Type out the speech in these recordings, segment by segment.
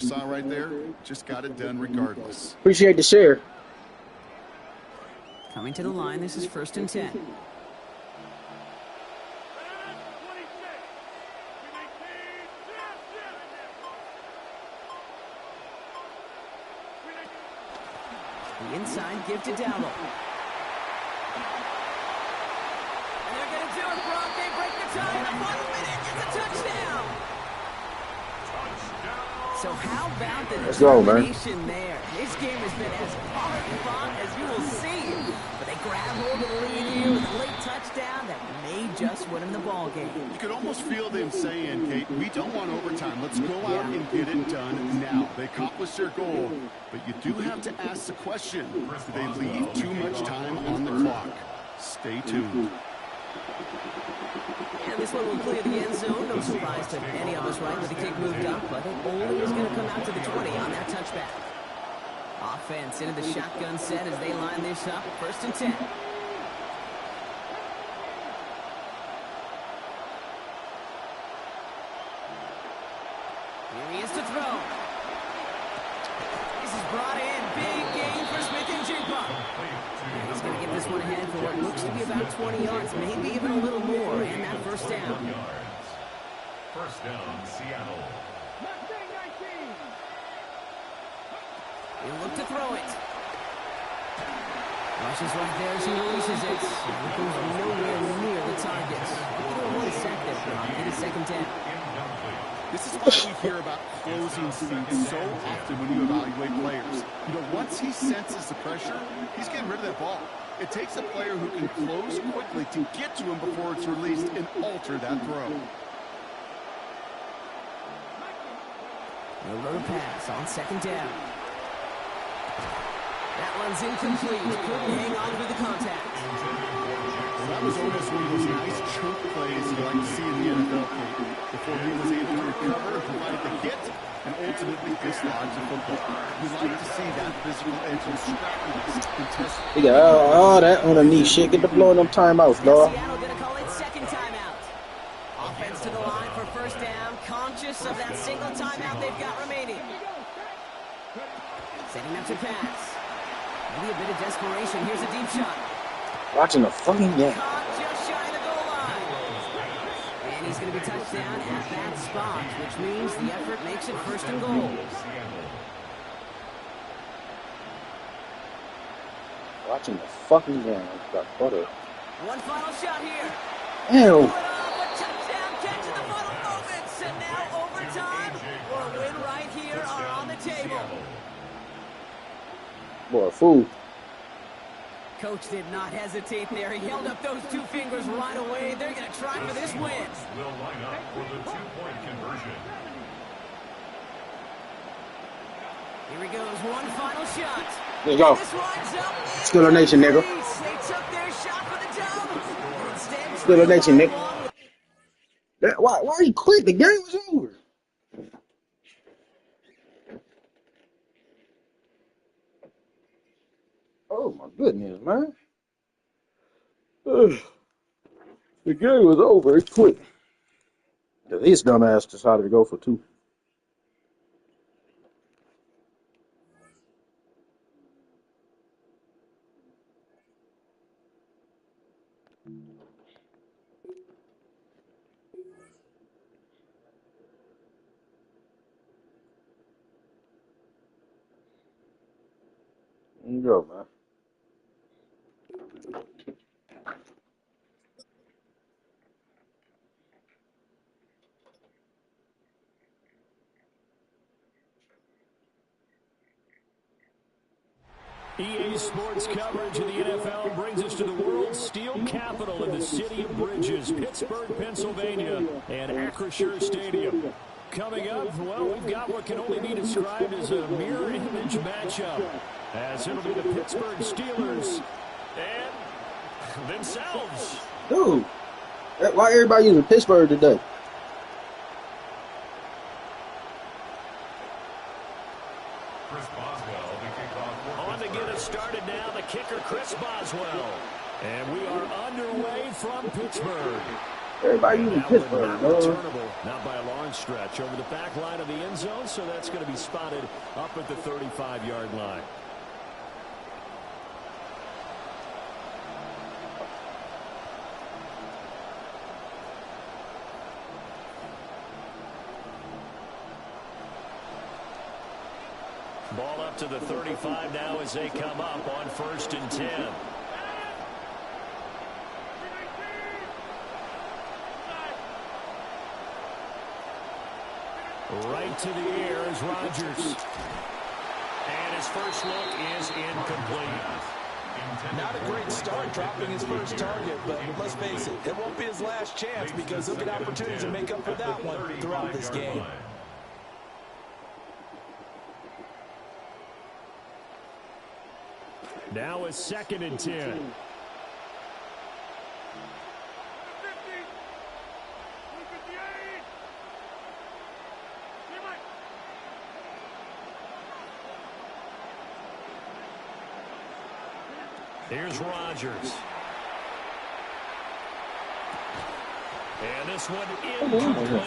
Saw right there, just got it done regardless. Appreciate the share. Coming to the line, this is 1st and 10. The inside give to Dowdle. And they're going to do it, Brock. They break the tie in the final minute. It's a touchdown. So how about the determination there? This game has been as hard fought as you will see. But they grab hold of the lead here with a late touchdown that may just win them the ball game. You could almost feel them saying, Kate, we don't want overtime. Let's go out and get it done now. They accomplished their goal, but you do have to ask the question, do they leave too much time on the clock? Stay tuned. And this one will clear the end zone. No surprise to any of us, right, with the kick moved up, but it only is going to come out to the 20 on that touchback. Offense into the shotgun set as they line this up. 1st and 10. Here he is to throw. This is brought in. Big gain for Smith-Njigba. He's going to get this one ahead for what looks to be about 20 yards, maybe even a little more, and that 1st down. 1st down, Seattle. He'll look to throw it. Rushes right there as he releases it. It goes nowhere near the target. One sack there, Brock. It is 2nd down. This is why we hear about closing speed so often when you evaluate players. You know, once he senses the pressure, he's getting rid of that ball. It takes a player who can close quickly to get to him before it's released and alter that throw. A low pass on 2nd down. That one's incomplete. Couldn't hang on through the contact. Well, that was almost one of those nice chunk plays you like to see in the NFL, Kate, before he was able to recover, provide the hit, and ultimately dislodge the football. You like to see that physical edge and scrappiness contested. He got all that underneath shit. Get the blowing them timeouts, dog. Seattle going to call it 2nd timeout. Offense to the line for 1st down. Conscious of that single timeout they've got remaining. Setting up to pass. Maybe a bit of desperation. Here's a deep shot. Watching the fucking game. Caught just shy of the goal line. And he's going to be touched down at that spot, which means the effort makes it 1st and goal. Watching the fucking game. Got butter. One final shot here. Ew. Touchdown catch in the final moments. And now overtime or a win right here are on the table. Boy, fool. Coach did not hesitate there. He held up those 2 fingers right away. They're going to try for this win. Will line up for the 2-point conversion. Here he goes. One final shot. There you go. This lines up. Steeler Nation, nigga. They took their shot for the dub. Instead, Steeler Nation, nigga. Why he quit? The game was over. Oh my goodness, man. The game was over. It quit. His dumbass decided to go for 2. There you go, man. EA Sports coverage of the NFL brings us to the world's steel capital in the city of Bridges, Pittsburgh, Pennsylvania, and Acrisure Stadium. Coming up, well, we've got what can only be described as a mirror image matchup, as it'll be the Pittsburgh Steelers and themselves. Dude, why everybody using Pittsburgh today? On to get us started now, the kicker, Chris Boswell. And we are underway from Pittsburgh. Everybody using That one Pittsburgh, not dog. returnable, not by a long stretch. Over the back line of the end zone, so that's going to be spotted up at the 35-yard line. Ball up to the 35 now as they come up on 1st and 10. Right to the air is Rodgers. And his first look is incomplete. Not a great start dropping his first target, but let's face it, it won't be his last chance because he'll get opportunities to make up for that one throughout this game. Now it's 2nd and 10. Here's Rodgers. And this one incomplete.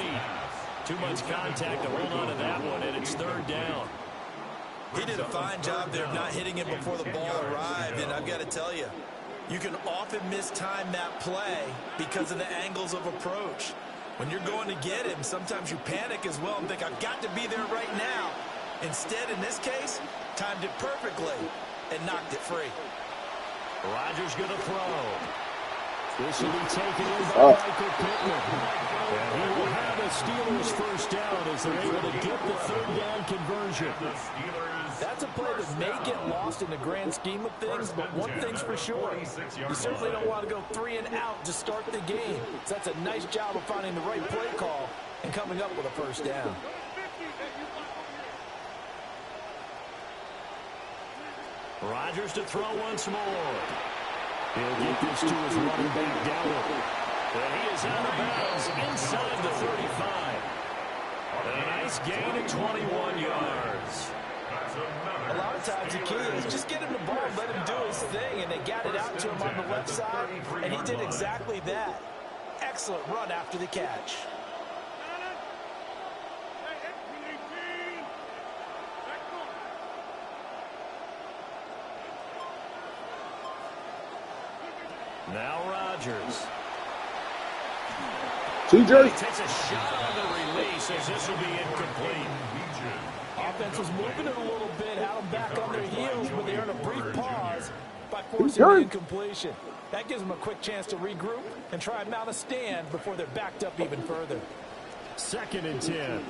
Too much contact to hold on to that one, and it's 3rd down. He did a fine job there of not hitting it before the ball arrived, and I've got to tell you, you can often mistime that play because of the angles of approach. When you're going to get him, sometimes you panic as well and think, I've got to be there right now. Instead, in this case, timed it perfectly and knocked it free. Rodgers going to throw. This will be taken in by Michael Pittman. And he will have a Steelers first down as they're able to get the 3rd down conversion. That's a play that may get lost in the grand scheme of things, but one thing's for sure. You certainly don't want to go 3 and out to start the game. So that's a nice job of finding the right play call and coming up with a first down. Rodgers to throw once more. He'll get this to his running back, Dowell. And he is out of bounds inside the 35. And a nice gain of 21 yards. A lot of times the key is just get him the ball, let him do his thing, and they got it out to him on the left side, and he did exactly that. Excellent run after the catch. Now Rodgers. TJ. He takes a shot on the release as this will be incomplete. Offense was moving it a little bit, had them back on their heels, but they earned a brief pause by forcing the incompletion. That gives them a quick chance to regroup and try and mount a stand before they're backed up even further. 2nd and 10.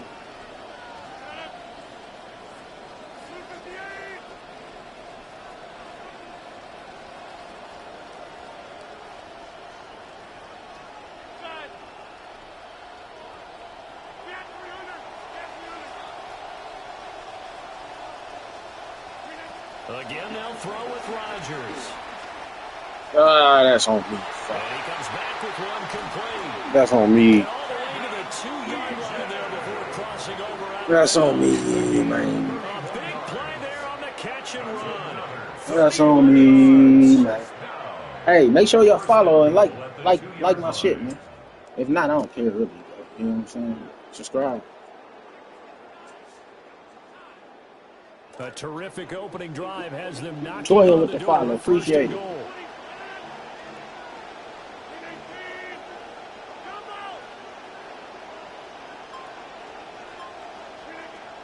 Again, they'll throw with Rodgers. That's on me. And he comes back with one complete. That's on me. And all the way to the 2-yard line there before crossing over. That's on me, man. A big play there on the catch and run. That's on me, man. Hey, make sure y'all follow and like my shit, man. If not, I don't care really. You know what I'm saying? Subscribe. A terrific opening drive has them knocking Toil on with the the door. follow. First Appreciate and it. goal.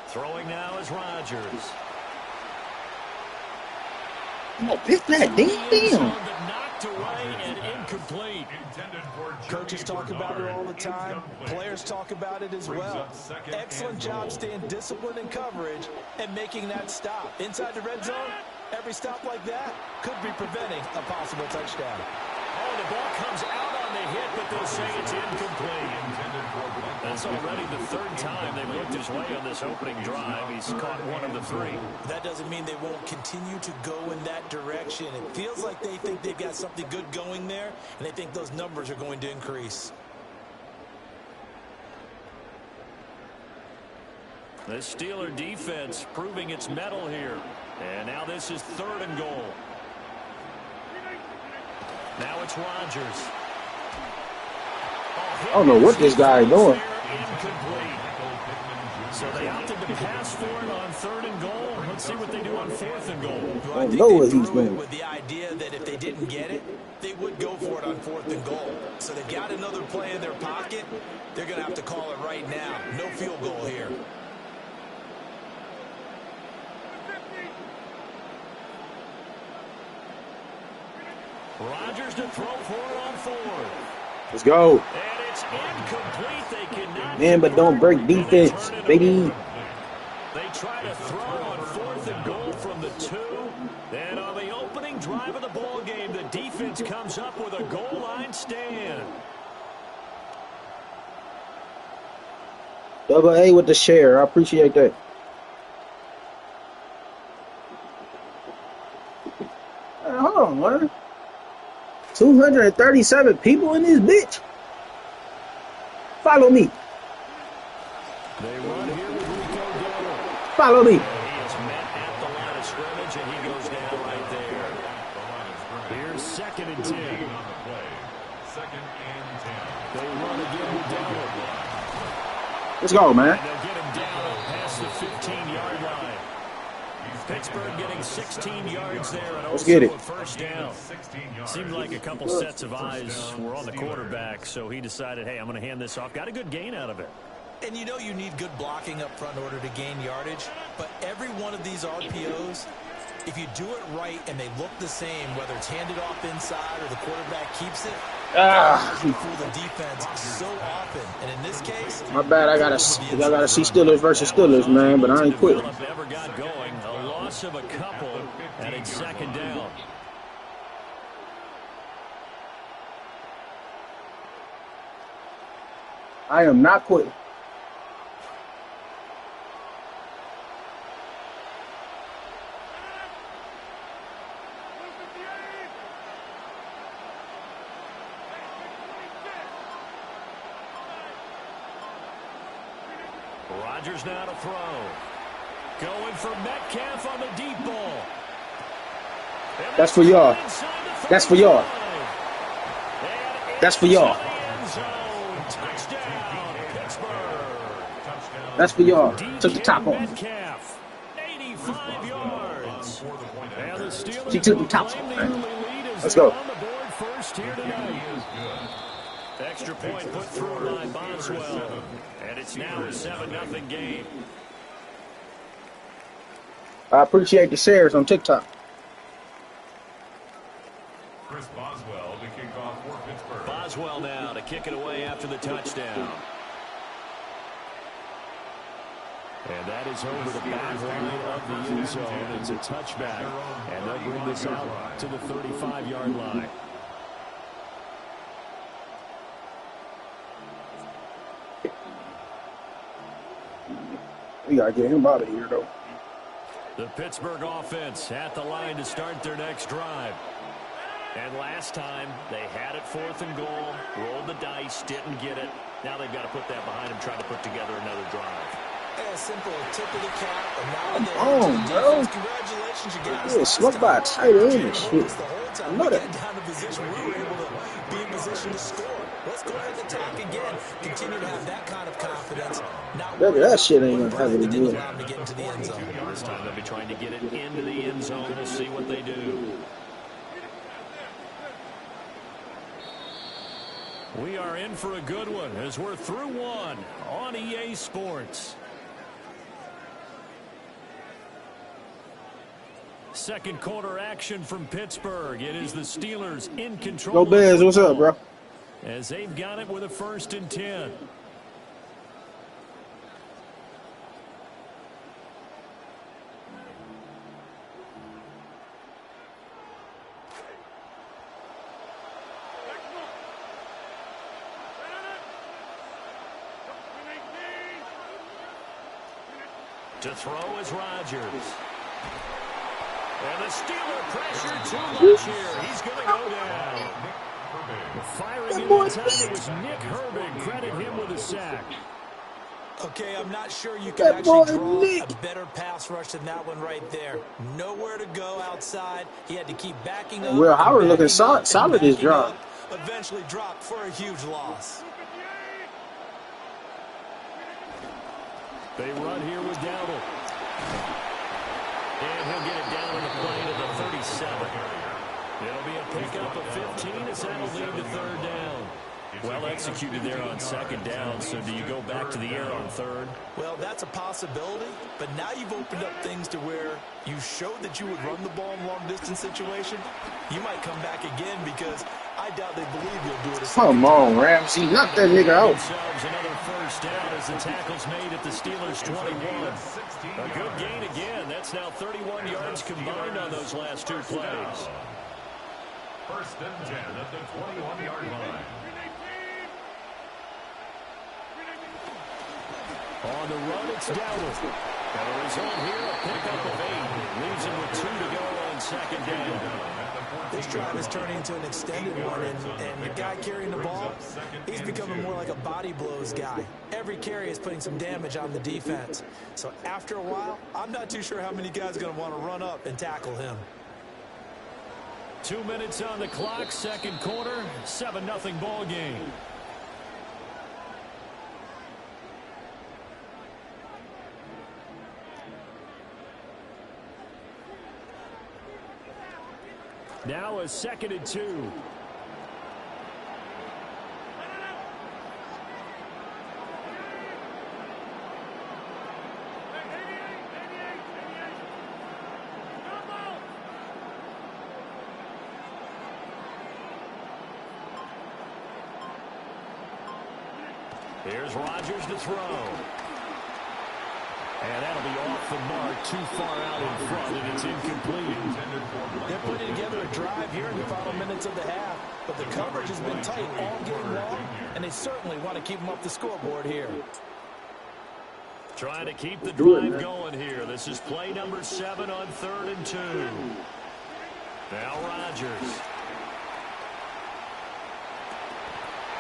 Throwing now is Rodgers. Oh, pick that damn. Knocked away and incomplete. Coaches talk about it all the time. Players talk about it as well. Excellent job staying disciplined in coverage and making that stop. Inside the red zone, every stop like that could be preventing a possible touchdown. Oh, the ball comes out on the hit, but they'll say it's incomplete. That's already the 3rd time they've looked his way on this opening drive. He's caught one of the 3. That doesn't mean they won't continue to go in that direction. It feels like they think they've got something good going there, and they think those numbers are going to increase. The Steeler defense proving its mettle here. And now this is 3rd and goal. Now it's Rodgers. Oh, I don't know what this guy is doing. Incomplete. So they opted to pass for it on 3rd and goal. Let's see what they do on 4th and goal. Well, I don't know what he's doing. With the idea that if they didn't get it, they would go for it on 4th and goal. So they've got another play in their pocket. They're going to have to call it right now. No field goal here. Rodgers to throw for it on 4th. Let's go. And it's incomplete. They cannot. Man, but don't break defense, baby. They try to throw on 4th and goal from the 2. And on the opening drive of the ball game, the defense comes up with a goal line stand. Double A with the share. I appreciate that. Hey, hold on, man. 237 people in this bitch. Follow me. They run here with Rico Dowdle. Follow me. He is met at the line of scrimmage, and he goes down right there. Here's 2nd and 10. They run again with Dowdle. Let's go, man. And they'll get him down past the 15-yard line. Pittsburgh getting 16 yards there and Let's get it. a first down. Seemed like a couple sets of eyes were on the quarterback, so he decided, hey, I'm going to hand this off. Got a good gain out of it. And you know you need good blocking up front in order to gain yardage, but every one of these RPOs, if you do it right and they look the same, whether it's handed off inside or the quarterback keeps it, you fool the defense so often. And in this case, My bad. I gotta see Steelers versus Steelers, man. But I ain't quitting. Never got going. A loss of a couple, and it's 2nd down. I am not quitting. Rodgers now to throw. Going for Metcalf on the deep ball. That's for y'all. That's for y'all. That's for y'all. That's for y'all. Took the top off. 85 yards. She took the top off, man. Let's go. Extra point put through by Boswell. And it's now a 7-0 game. I appreciate the shares on TikTok. Chris Boswell to kick off for Pittsburgh. Boswell now to kick it away after the touchdown. And that is over the back line of the end zone. It's a touchback. And they'll bring this out to the 35-yard line. We gotta get him out of here, though. The Pittsburgh offense at the line to start their next drive. And last time, they had it 4th and goal, rolled the dice, didn't get it. Now they've got to put that behind them, try to put together another drive. a simple tip of the cap. And now bro. Congratulations, you guys. Yeah, smoked by a tight end and shit. I know that. Down to position, we were able to be in position to score. Let's go ahead and attack again. Continue to have that kind of confidence. Baby, that shit ain't gonna have it Didn't again. allow them to get into the end zone. This time they'll be trying to get it into the end zone. We'll see what they do. We are in for a good one as we're through one on EA Sports. Second quarter action from Pittsburgh. It is the Steelers in control. Go Bears, what's up, bro? As they've got it with a 1st and 10. To throw is Rodgers. And the Steeler pressure too much here. He's going to go down. Firing in the time was Nick Herbig. Credit him with a sack. Okay, I'm not sure you can actually draw a better pass rush than that one right there. Nowhere to go outside. He had to keep backing up. Will Howard looking solid this drive. Eventually dropped for a huge loss. They run here with Dowdle. And he'll get it down on the play to the 37. It'll be a pickup of 15 as that'll lead to third down. Well executed there on second down, so do you go back to the air on third? Well, that's a possibility, but now you've opened up things to where you showed that you would run the ball in long-distance situation. You might come back again because I doubt they believe you'll do it. Come on, Ramsey. Knock that nigga out. Themselves another first down as the tackle's made at the Steelers' 21. A good gain again. That's now 31 yards combined on those last two plays. First and 10 at the 21-yard line. On the run, it's Dowdle. And the result here, a pickup of 8. Leaves him with 2 to go on second down. This drive is turning into an extended one, and the guy carrying the ball, he's becoming more like a body blows guy. Every carry is putting some damage on the defense. So after a while, I'm not too sure how many guys are going to want to run up and tackle him. 2 minutes on the clock, second quarter, 7-0 ball game. Now a 2nd and 2. Here's Rodgers to throw. And that'll be off the mark, too far out in front, and it's incomplete. They're putting together a drive here in the final minutes of the half, but the coverage has been tight all game long, and they certainly want to keep them up the scoreboard here. Trying to keep the drive going here. This is play number 7 on 3rd and 2. Now Rodgers.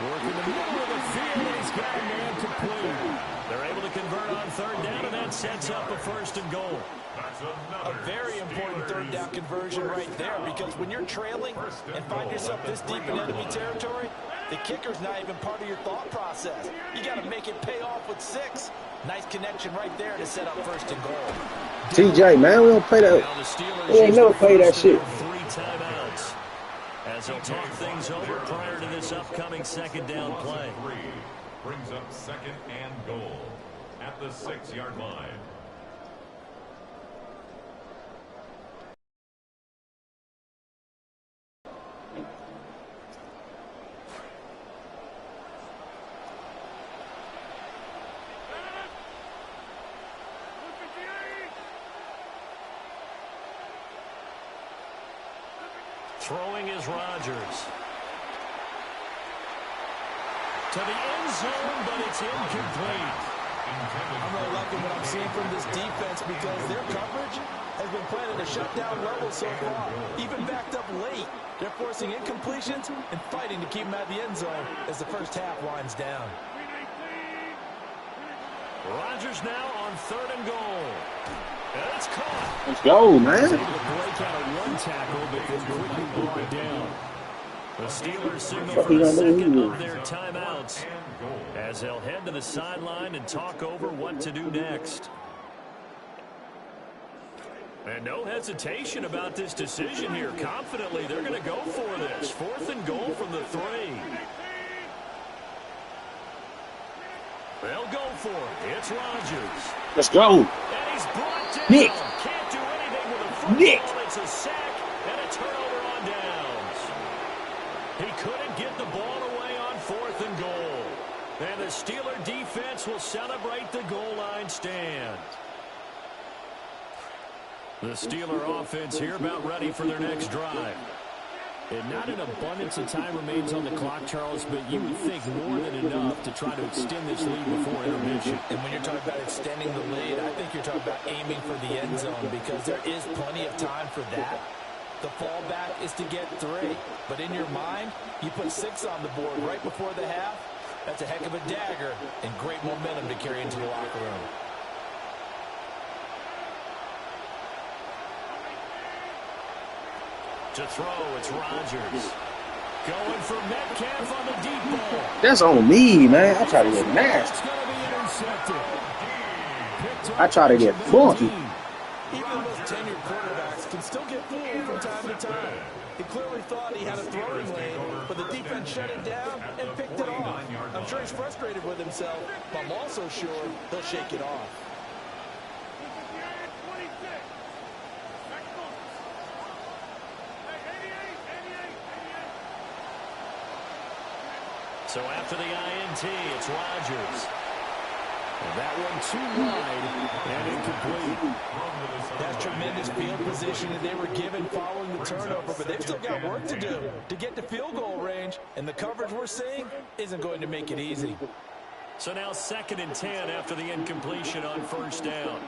Working the middle of the field, and he's got a man complete. They're able to convert on 3rd down, and that sets up a 1st and goal. A very important 3rd down conversion right there, because when you're trailing and find yourself this deep in enemy territory, the kicker's not even part of your thought process. You got to make it pay off with 6. Nice connection right there to set up 1st and goal. TJ, man, we don't play that. We ain't never play that shit. 3 timeouts. As they'll talk things over prior to this upcoming 2nd down play. Brings up 2nd and goal at the 6-yard line. Throwing is Rodgers. To the end zone, but it's incomplete. I'm really liking what I'm seeing from this defense because their coverage has been playing at a shutdown level so far. Even backed up late, they're forcing incompletions and fighting to keep them out of the end zone as the first half winds down. Rodgers now on 3rd and goal. And it's caught. Let's go, man. Able to break out of 1 tackle, but then quickly brought down. The Steelers signal for the 2nd of their timeouts as they'll head to the sideline and talk over what to do next. And no hesitation about this decision here. Confidently, they're going to go for this. 4th and goal from the 3. They'll go for it. It's Rodgers. Let's go. And he's brought down. Nick. Can't do anything with a football. Nick. It's a sack and a turnover on downs. He couldn't get the ball away on 4th and goal. And the Steeler defense will celebrate the goal line stand. The Steeler offense here about ready for their next drive. And not an abundance of time remains on the clock, Charles, but you would think more than enough to try to extend this lead before intermission. And when you're talking about extending the lead, I think you're talking about aiming for the end zone because there is plenty of time for that. The fallback is to get 3. But in your mind, you put 6 on the board right before the half. That's a heck of a dagger and great momentum to carry into the locker room. To throw, it's Rodgers. Going for Metcalf on the deep ball. That's on me, man. I try to get nasty. It's going to be intercepted. picked up. I try to get funky. Even the most tenured quarterbacks can still get fooled from time to time. He clearly thought he had a throwing lane, but the defense shut it down and picked it off. I'm sure he's frustrated with himself, but I'm also sure he'll shake it off. So after the INT, it's Rodgers. And that one too wide and incomplete. That's tremendous field position that they were given following the turnover, but they've still got work to do to get to field goal range, and the coverage we're seeing isn't going to make it easy. So now 2nd and 10 after the incompletion on 1st down.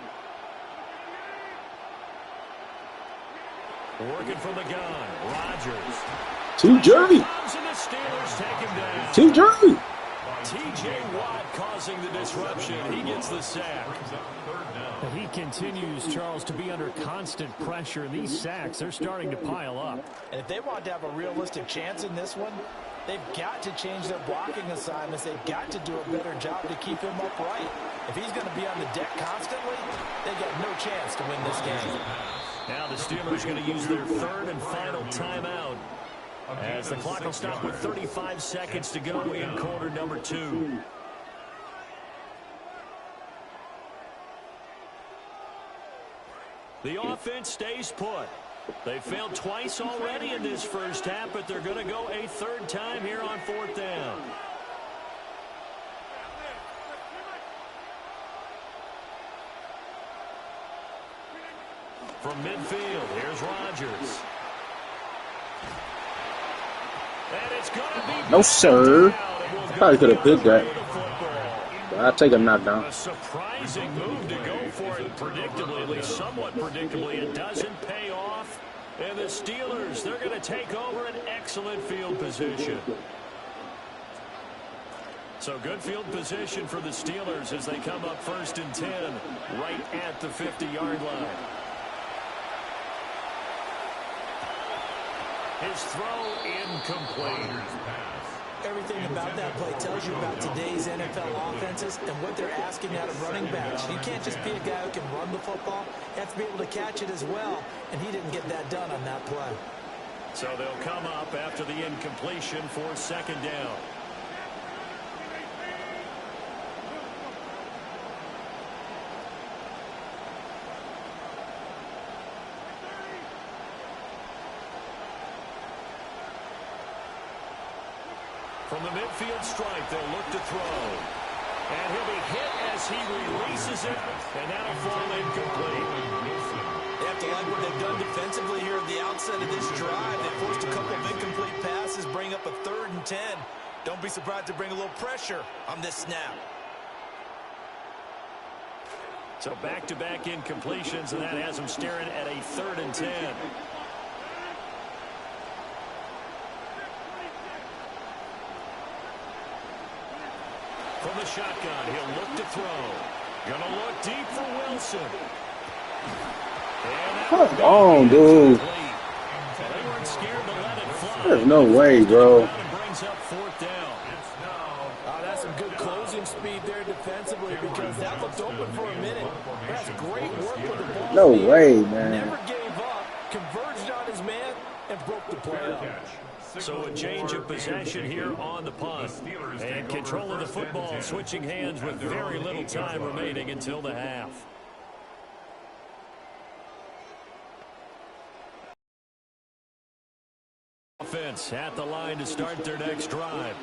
Working from the gun, Rodgers. Too jerky. Too jerky. T.J. Watt causing the disruption. He gets the sack. He continues, Charles, to be under constant pressure. These sacks, they're starting to pile up. And if they want to have a realistic chance in this one, they've got to change their blocking assignments. They've got to do a better job to keep him upright. If he's going to be on the deck constantly, they got no chance to win this game. Now the Steelers are going to use their 3rd and final timeout, as the clock will stop with 35 seconds to go in quarter number 2. The offense stays put. They failed twice already in this first half, but they're going to go a 3rd time here on 4th down. From midfield, here's Rodgers. And it's going to be no, sir. Probably could have picked that. But I'll take a knockdown. A surprising move to go for it predictably, at least somewhat predictably. It doesn't pay off. And the Steelers, they're going to take over an excellent field position. So good field position for the Steelers as they come up 1st and 10 right at the 50-yard line. His throw incomplete. Everything about that play tells you about today's NFL offenses and what they're asking out of running backs. You can't just be a guy who can run the football. You have to be able to catch it as well, and he didn't get that done on that play. So they'll come up after the incompletion for 2nd down. From the midfield stripe, they'll look to throw. And he'll be hit as he releases it, and that'll fall incomplete. They have to like what they've done defensively here at the outset of this drive. They forced a couple of incomplete passes, bring up a 3rd and 10. Don't be surprised to bring a little pressure on this snap. So back-to-back incompletions, and that has them staring at a 3rd and 10. From the shotgun, he'll look to throw. Gonna look deep for Wilson. Come on, dude. They weren't scared to let it fly. There's no way, bro. Brings up 4th down. That's some good closing speed there defensively because that looked open for a minute. That's great work with the ball. No way, man. Never gave up, converged on his man, and broke the play up. So a change of possession here on the punt. And control of the football switching hands with very little time remaining until the half. Offense at the line to start their next drive.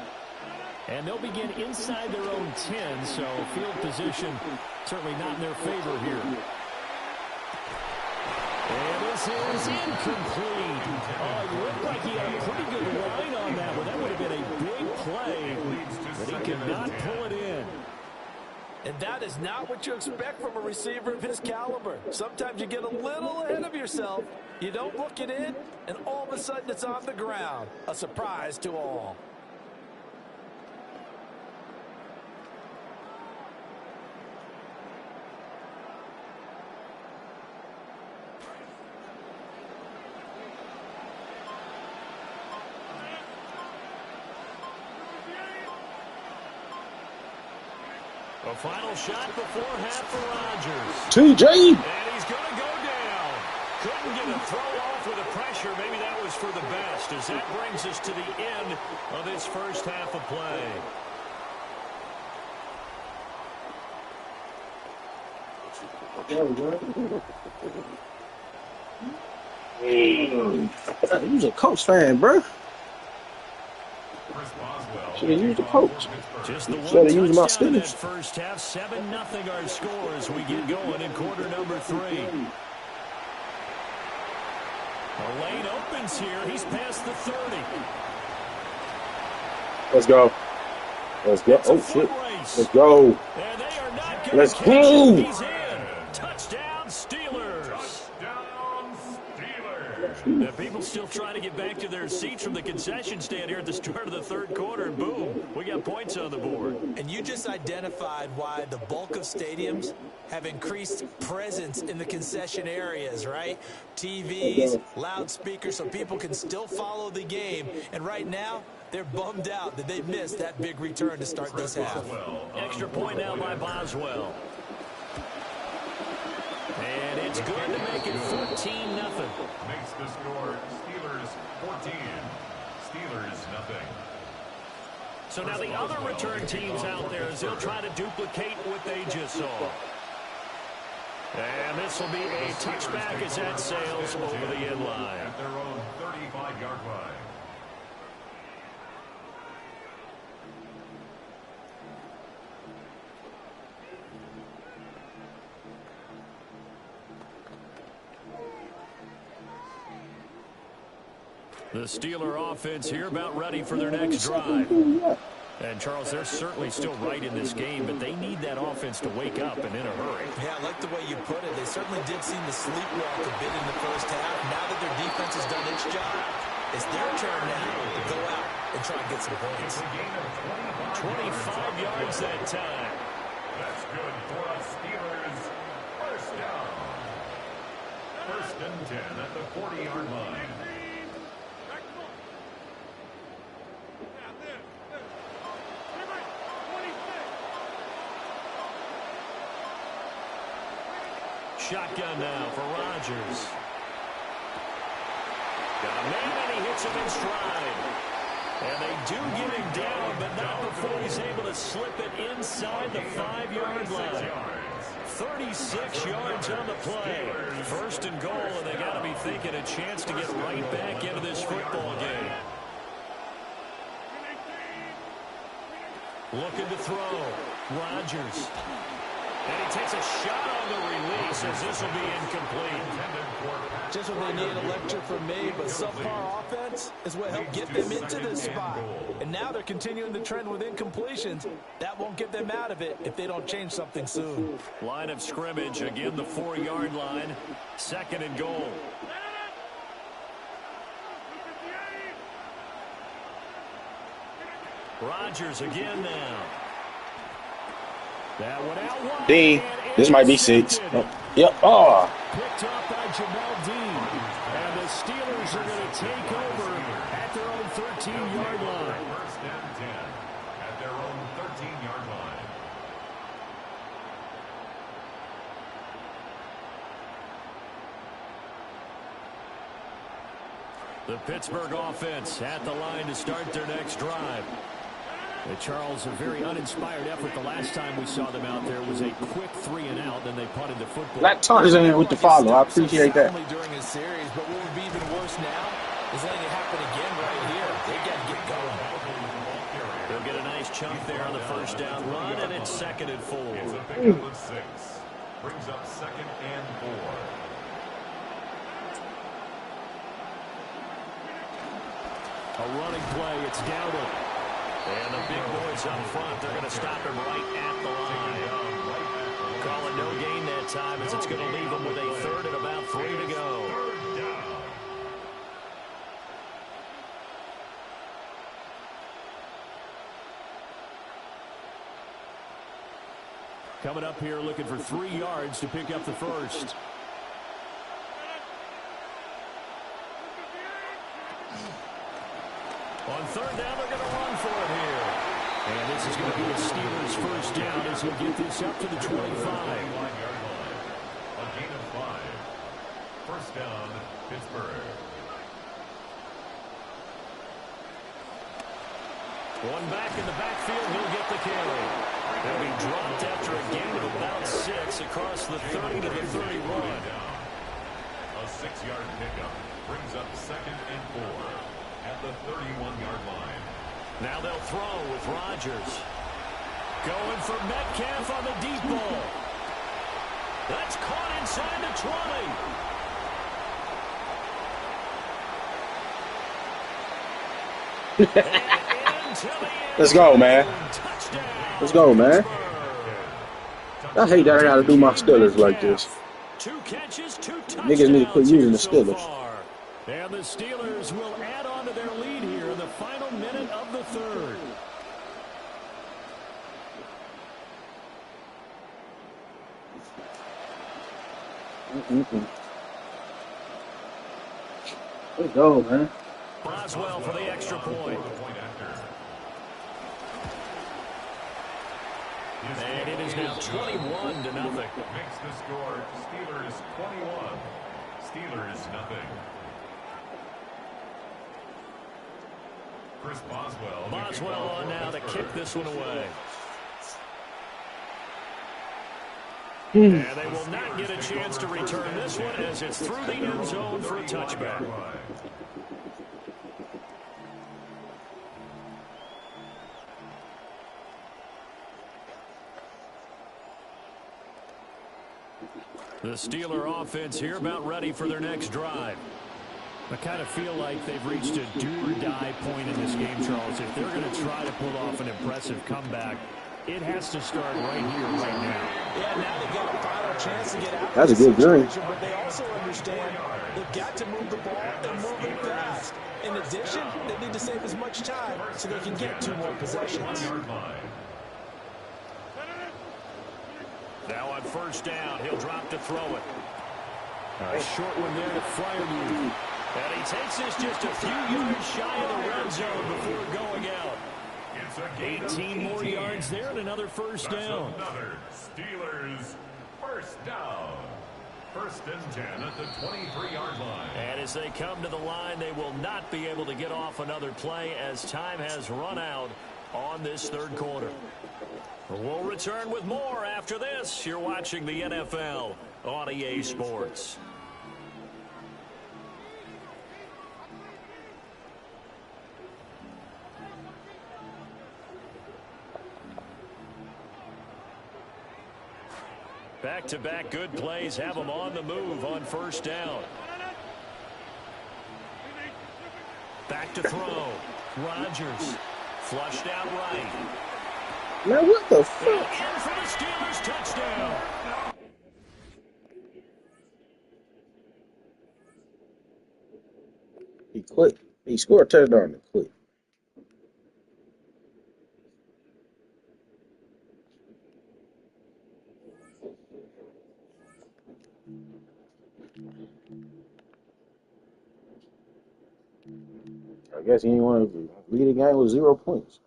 And they'll begin inside their own 10, so field position certainly not in their favor here. And this is incomplete. Oh, it looked like he had a pretty good line on that one. That would have been a big play, but he could not pull it in. And that is not what you expect from a receiver of his caliber. Sometimes you get a little ahead of yourself. You don't look it in, and all of a sudden it's on the ground. A surprise to all. A final shot before half for Rodgers. TJ. And he's going to go down. Couldn't get a throw off with the pressure. Maybe that was for the best, as that brings us to the end of this first half of play. He was a Colts fan, bro. Should have used the coach. Just the one Instead of using my touchdown in that Steelers. first half. 7-0 our score as we get going in quarter number 3. The lane opens here. He's past the 30. Let's go. Let's go. Oh, shit. Let's go. And they are not going Let's to catch go. him. He's in. Touchdown, Steelers. Touchdown, Steelers. Now, people still trying to get back to their seats from the concession stand here at the start of the third quarter, and boom, we got points on the board. And you just identified why the bulk of stadiums have increased presence in the concession areas, right? TVs, loudspeakers, so people can still follow the game. And right now, they're bummed out that they missed that big return to start this half. Extra point now by Boswell. And it's good to make it 14-0. Makes the score Steelers 14. Steelers nothing. So now the other return teams out there as they'll try to duplicate what they just saw. And this will be a touchback as that sails over the end line. At their own 35-yard line. The Steeler offense here about ready for their next drive. And, Charles, they're certainly still right in this game, but they need that offense to wake up and in a hurry. Yeah, I like the way you put it. They certainly did seem to sleepwalk a bit in the first half. Now that their defense has done its job, it's their turn now to go out and try and get some points. 25 yards that time. That's good for the Steelers. First down. First and 10 at the 40-yard line. Shotgun now for Rodgers. Got a man, and he hits him in stride. And they do get him down, but not before he's able to slip it inside the 5-yard line. 36 yards on the play. First and goal, and they got to be thinking a chance to get right back into this football game. Looking to throw. Rodgers. And he takes a shot on the release as this will be incomplete. Just what they need, a lecture from me, but subpar offense is what helped get them into this spot. And now they're continuing the trend with incompletions. That won't get them out of it if they don't change something soon. Line of scrimmage, again the 4-yard line. Second and goal. Rodgers again now. That one out wide. Dean, this might be 6. Oh, yep. Oh. Picked up by Jamel Dean. And the Steelers are going to take over at their own 13-yard line. First and 10 at their own 13-yard line. The Pittsburgh offense at the line to start their next drive. Charles, a very uninspired effort the last time we saw them out there was a quick 3-and-out, then they punted the football. Black Tarzan with the follow. I appreciate that. During a series, but what would be even worse now is letting it happen again right here. They got to get going. They'll get a nice chunk there on the first down run, and it's second and 4. It's a pickup of 6. Brings up second and 4. A running play, it's Dowdle. And the big boys up front, they're going to stop him right at the line. Call it no gain that time as it's going to leave them with a third and about 3 to go. Coming up here looking for 3 yards to pick up the first. On third down, they're going to run for it here. And this is going to be a Steelers first down as he'll get this up to the 25. A gain of 5. First down, Pittsburgh. One back in the backfield, he'll get the carry. He'll be dropped after a gain of about 6 across the 30 to the 31. A 6-yard pickup brings up 2nd and 4 at the 31-yard line. Now they'll throw with Rodgers. Going for Metcalf on the deep ball. That's caught inside the 20. Let's go, man. Let's go, man. I hate that I gotta do my Steelers like this. 2 catches, 2 touchdowns. Niggas need to quit using the Steelers. And the Steelers will add on to their lead here in the final minute of the third. Let's go, man. Boswell for the extra point. And it is now 21 to nothing. Makes the score Steelers 21. Steelers nothing. Chris Boswell. Boswell on now to kick this one away. And they will not get a chance to return this one as it's through the end zone for a touchback. The Steeler offense here about ready for their next drive. I kind of feel like they've reached a do-or-die point in this game, Charles. If they're going to try to pull off an impressive comeback, it has to start right here, right now. Yeah, now they've got a final chance to get out. That's a good dream. But they also understand they've got to move the ball and move it fast. In addition, they need to save as much time so they can get 2 more possessions. Now on first down, he'll drop to throw it. A short one there to Fryermuth. And he takes this just a few yards shy of the red zone before going out. 18 more yards there and another first down. Another Steelers first down. First and 10 at the 23-yard line. And as they come to the line, they will not be able to get off another play as time has run out on this third quarter. We'll return with more after this. You're watching the NFL on EA Sports. Back-to-back good plays have them on the move on first down. Back to throw. Rodgers flushed out right. Man, what the fuck? In for the Steelers touchdown. He quit. He scored a touchdown and quit. I guess he didn't want to lead the game with 0 points.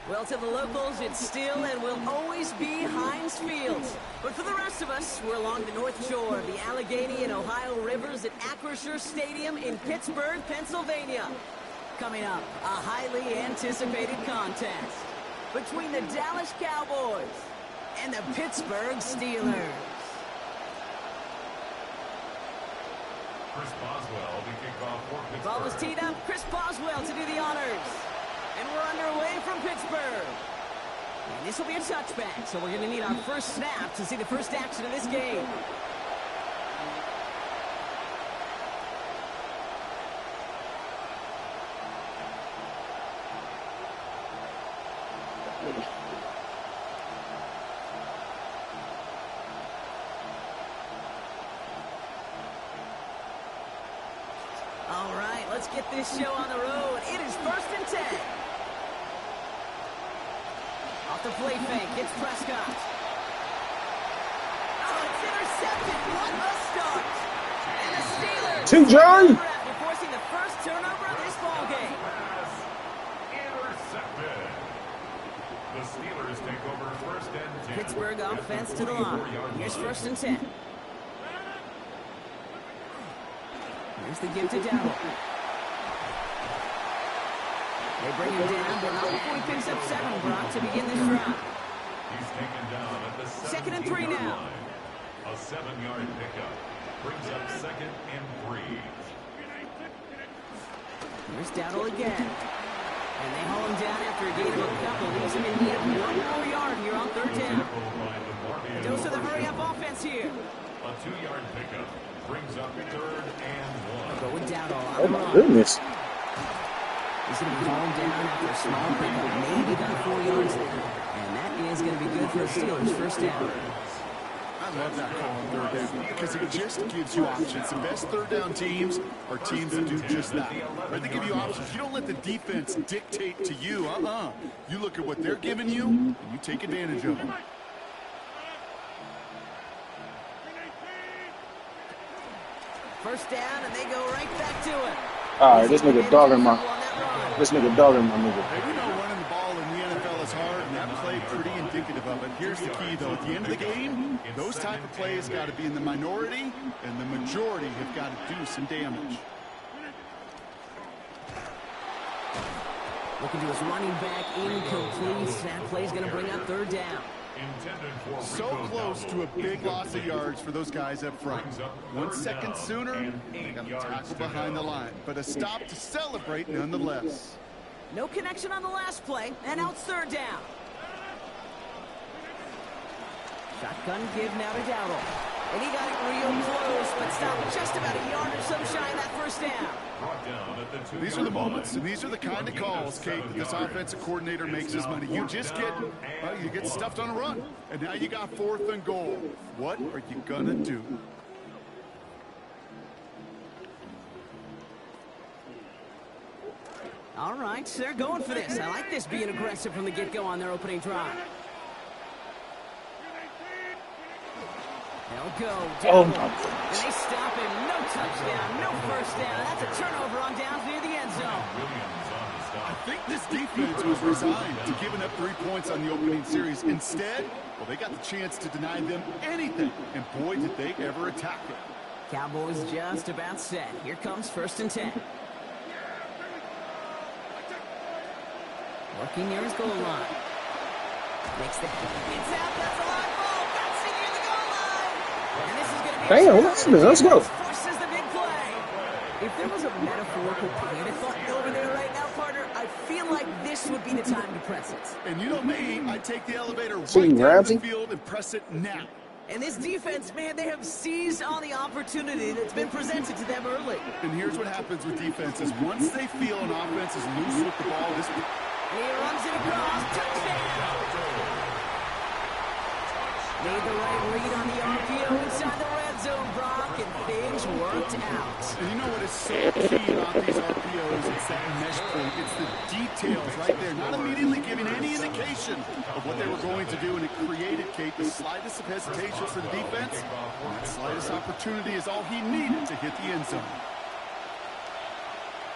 Well, to the locals, it's still and will always be Heinz Field. But for the rest of us, we're along the North Shore of the Allegheny and Ohio Rivers at Acrisure Stadium in Pittsburgh, Pennsylvania. Coming up, a highly anticipated contest between the Dallas Cowboys and the Pittsburgh Steelers. Chris Boswell to kick off for Pittsburgh. Ball was teed up. Chris Boswell to do the honors. And we're underway from Pittsburgh. And this will be a touchback, so we're going to need our first snap to see the first action of this game. All right, let's get this show on the road. It is 1st and 10. Off the play fake, it's Prescott. Oh, it's intercepted. What a start. And the Steelers. TJ! After forcing the first turnover of this ball game. Intercepted. The Steelers take over 1st and 10. Pittsburgh offense to the line. Here's 1st and 10. Here's the give to Dowell. They bring him down, but not before he picks up 7, Brock, to begin this drive. He's taken down at the 2nd and 3 now. line. A 7-yard pickup brings up 2nd and 3. Here's Dowell again. And they haul him down after a gain of a couple. Leaves him in need of 1 more yard here on 3rd down. Dose of the hurry-up offense here. A 2-yard pickup brings up 3rd and 1. Go with Dowell on Oh the my run. goodness. He's going to be hauled down after a small pickup. Maybe got 4 yards there. And that is going to be good for the Steelers. 1st down. I love that call on 3rd down because it just gives you options. The best 3rd down teams are teams that do just that. Right? They give you options. You don't let the defense dictate to you. You look at what they're giving you, and you take advantage of them. First down, and they go right back to it. All right, this nigga dogging my nigga. Hey, we know running the ball in the NFL is hard, and that play pretty indicative of it. Here's the key, though. At the end of the game, those type of plays got to be in the minority, and the majority have got to do some damage. Looking to his running back, incomplete. That play's going to bring up 3rd down. So close to a big loss of yards for those guys up front. 1 second sooner, they got to tackle behind the line. But a stop to celebrate nonetheless. No connection on the last play, and now it's 3rd down. Shotgun give now to Dowell. And he got it real close, but stopped just about a yard or so shy of that 1st down. These are the moments, and these are the kind of calls, Kate, that this offensive coordinator makes his money. You just get, you get stuffed on a run, and now you got 4th and goal. What are you gonna do? All right, they're going for this. I like this being aggressive from the get-go on their opening drive. They'll go. Oh Down. my And goodness. they stop him. No touchdown, no 1st down. That's a turnover on downs near the end zone. I think this defense was resigned to giving up 3 points on the opening series. Instead, well, they got the chance to deny them anything, and boy, did they ever attack it. Cowboys just about set. Here comes 1st and 10. Working near his goal line. Makes the it's out. That's a live ball. Bouncing near the goal line. And this is going to be Let's go. Forces the big play. If there was a metaphorical panic button over there right now, partner, I feel like this would be the time to press it. And you know me, I take the elevator See, right down to Ramsey? the field and press it now. And this defense, man, they have seized on the opportunity that's been presented to them early. And here's what happens with defenses. Once they feel an offense is loose with the ball, this And he runs it across. Touchdown! Made the right read on the RPO inside the red zone, Brock, and things worked out. And you know what is so key about these RPOs? It's that mesh point. It's the details right there. Not immediately giving any indication of what they were going to do, and it created, Kate, the slightest of hesitation for the defense. And that slightest opportunity is all he needed to hit the end zone.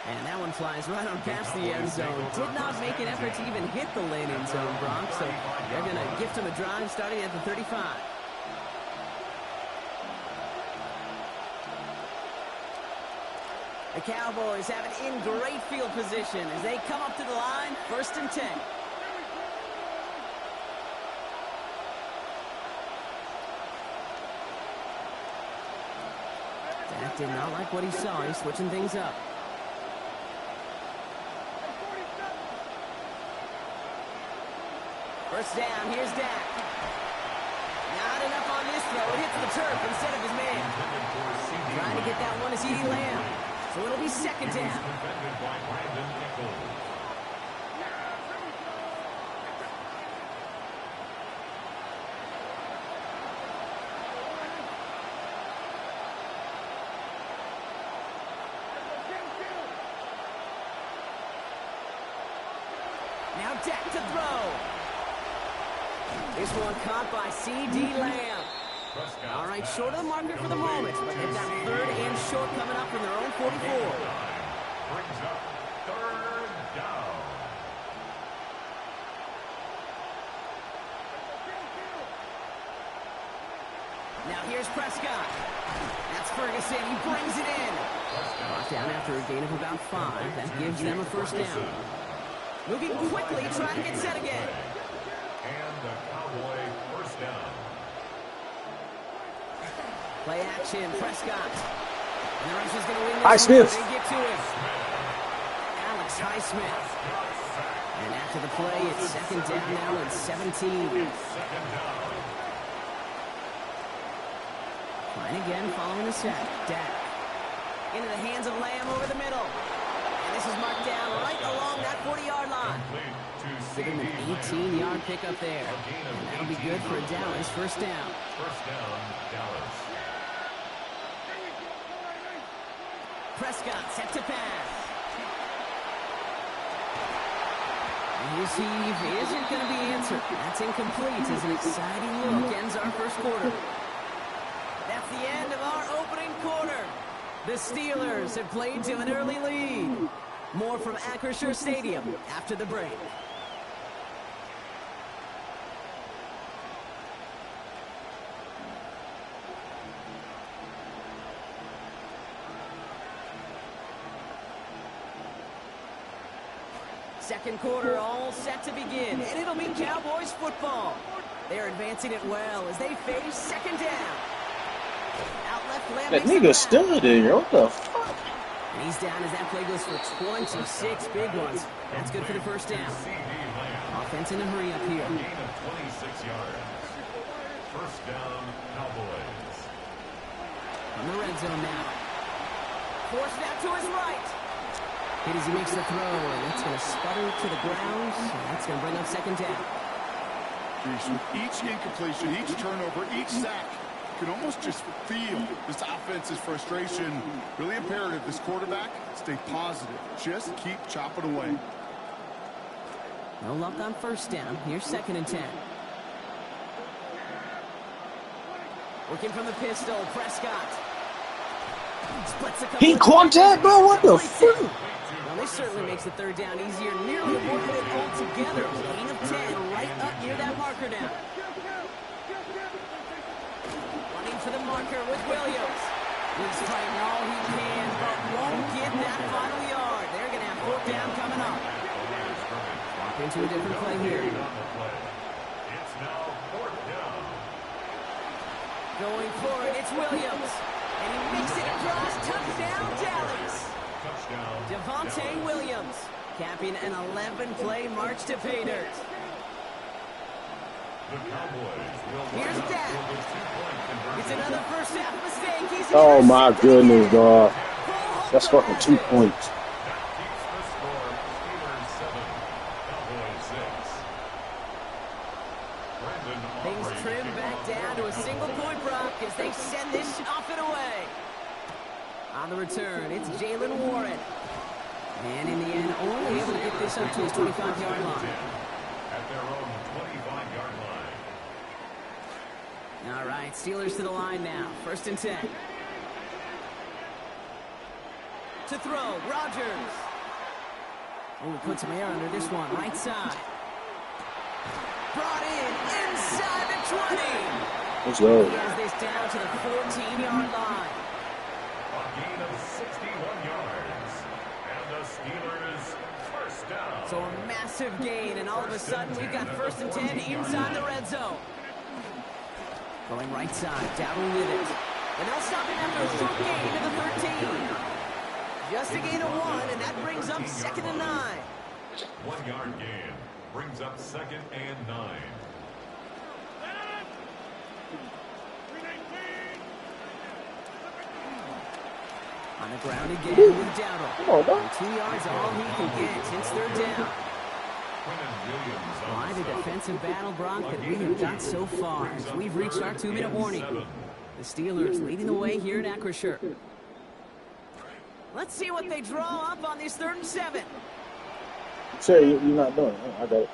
And that one flies right on past the end zone. Did not make an effort to even hit the lane end zone, Bronx. So they're going to gift him a drive starting at the 35. The Cowboys have it in great field position as they come up to the line, 1st and 10. Dak did not like what he saw. He's switching things up. First down, here's Dak. Not enough on this throw. It hits the turf instead of his man. Trying to get that one to CeeDee Lamb. So it'll be 2nd down. deck to throw. This one caught by C.D. Lamb. All right, short of the marker for the moment, but they've got 3rd and short coming up from their own 44. Brings up 3rd down. Now here's Prescott. That's Ferguson. He brings it in. Brought down after a gain of about 5. That gives them a 1st down. Moving quickly, trying to get set again. And the Cowboy 1st down. Play action, Prescott. And the rush is going to win this Highsmith. one. They get to him. Alex Highsmith. And after the play, it's 2nd down now and 17. Trying again, following the sack. Dak. Into the hands of Lamb over the middle. And this is marked down right along that 40-yard line. Give him an 18-yard pickup there. And that'll be good for a Dallas 1st down. 1st down, Dallas. Prescott set to pass. And his heave isn't going to be answered. That's incomplete as an exciting look ends our 1st quarter. That's the end of our opening quarter. The Steelers have played to an early lead. More from Acrisure Stadium after the break. Second quarter all set to begin, and it'll be Cowboys football. They're advancing it well as they face 2nd down. Out left, Lamb That makes nigga the stood there. What the fuck? And he's down as that play goes for 26 big ones. That's good for the 1st down. Offense in a hurry up here. Gain of 26 yards. 1st down, Cowboys. On the red zone now. Forced out to his right. Hit as he makes the throw, and that's going to sputter to the ground. So that's going to bring up 2nd down. With each incompletion, each turnover, each sack, you can almost just feel this offense's frustration. Really imperative, this quarterback, stay positive. Just keep chopping away. No luck on 1st down. Here's 2nd and 10. Working from the pistol, Prescott. Splits a couple He caught that, bro. What the fuck? Well, this certainly makes the 3rd down easier. Nearly avoided it altogether. Gain of 10 right up near that marker now. Running for the marker with Williams. He's fighting all he can, but won't get that final yard. They're going to have 4th down coming up. Walk into a different play here. It's now 4th down. Going for it, it's Williams. And he makes it across. Touchdown, Dallas. Touchdown. Devontae Williams capping an 11-play march to pay dirt. The Cowboys will Here's Dak. It's another 1st half mistake. He's Oh my goodness, dog. That's fucking 2 points. That keeps the score. Steelers 7, Cowboys 6. Brandon Things Aubrey trim back down to a single-point rock as they send this off and away. On the return, it's Jalen Warren. And in the end, only able to get this up to his 25-yard line. at their own 25-yard line. All right, Steelers to the line now. 1st and 10. To throw, Rodgers. Oh, he put some air under this one. Right side. Brought in inside the 20. Let's go. He has this down to the 14-yard line. A gain of 61 yards. And the Steelers 1st down. So a massive gain, and all of a sudden we've got 1st and 10 inside the red zone. Going right side, Dowdle with it. And they'll stop him after a short gain to the 13. Just a gain of 1, and that brings up 2nd and 9. 1 yard gain brings up 2nd and 9. On the ground again with Dowdle. Come on, dog. 2 yards all he can get since 3rd down. Quinnen Williams Why the defensive battle, Brock, that we have got so far as we've reached our 2-minute warning. The Steelers leading the way here at Acrisure. Let's see what they draw up on this 3rd and 7. Sir, you're not doing it. I got it.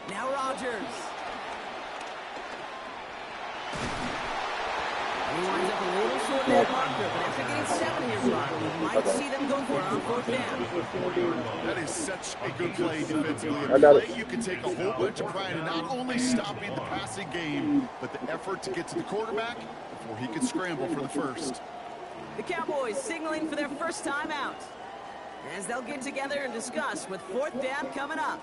Now Rodgers. And he winds up a little short of that marker, but after getting 7 here, Brock, we might see them go for it on 4th down. That is such a good play defensively. A I got play it. you can take a whole bunch of pride in not only stopping the passing game, but the effort to get to the quarterback before he could scramble for the first. The Cowboys signaling for their first time out, as they'll get together and discuss with 4th down coming up.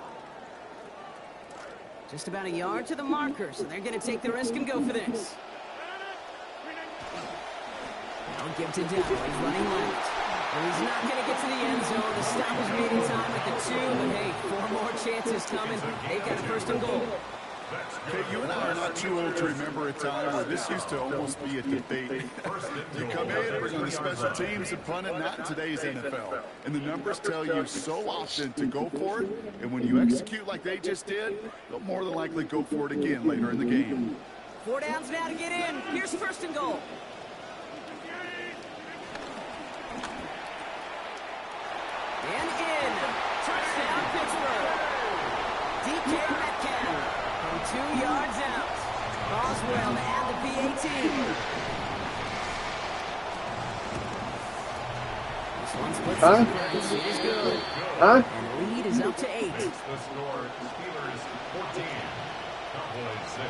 Just about a yard to the marker, so they're going to take the risk and go for this. Now give to Dow. He's running left. Well, he's not going to get to the end zone. The stop is made in time at the 2, but hey, 4 more chances coming. They've got a 1st and goal. Okay, you and I are not too old to remember a time where this used to almost be a debate. You come in, bring on the special teams and punt it, not in today's NFL. And the numbers tell you so often to go for it, and when you execute like they just did, they'll more than likely go for it again later in the game. 4 downs now to get in. Here's 1st and goal. And in. Touchdown, Pittsburgh. DK Metcalf from 2 yards out. Boswell to add the PAT. This one splits the difference. It is good. And the lead is up to 8. The score, Steelers 14, Cowboys 6.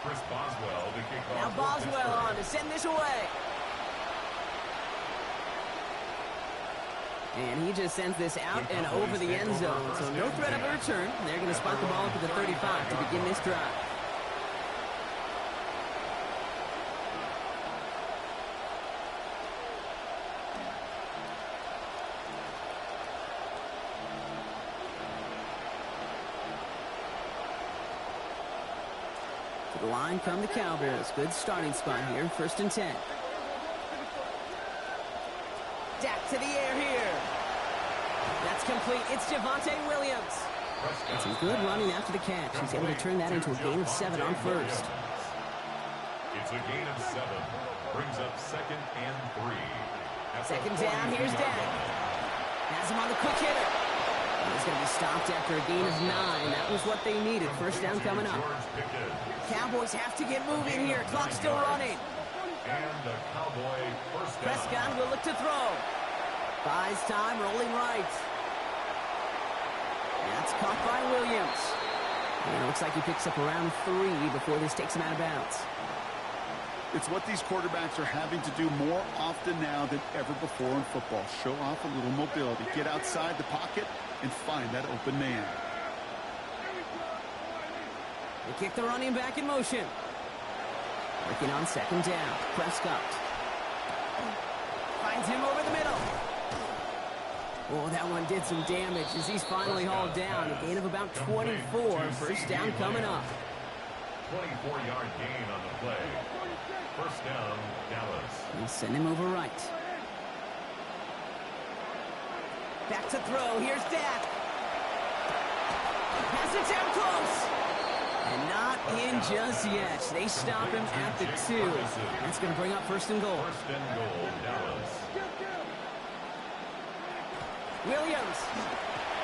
Chris Boswell to kick off. Now Boswell on to send this away. And he just sends this out and over the end zone, so no threat of a return. They're going to spot the ball to the 35 to begin this drive. To the line come the Cowboys. Good starting spot here, 1st and 10. Dak to the air here. That's complete. It's Javonte Williams. And some good running after the catch. He's able to turn that into a gain of 7 on 1st. It's a gain of 7. Brings up 2nd and 3. 2nd down. Here's Dak. Has him on the quick hitter. He's going to be stopped after a gain of 9. That was what they needed. 1st down coming up. Cowboys have to get moving here. Clock's still running. And the Cowboy 1st down. Prescott will look to throw. Buys time, rolling right. That's caught by Williams. And it looks like he picks up around 3 before this takes him out of bounds. It's what these quarterbacks are having to do more often now than ever before in football. Show off a little mobility. Get outside the pocket and find that open man. They kick the running back in motion. Working on 2nd down. Prescott finds him over the middle. Oh, that one did some damage as he's finally hauled down. A gain of about 24. 1st down coming up. 24-yard gain on the play. 1st down, Dallas. He'll send him over right. Back to throw. Here's Dak. Pass it down close. And not in just yet. They stop him at the 2. That's going to bring up 1st and goal. 1st and goal, Dallas. Williams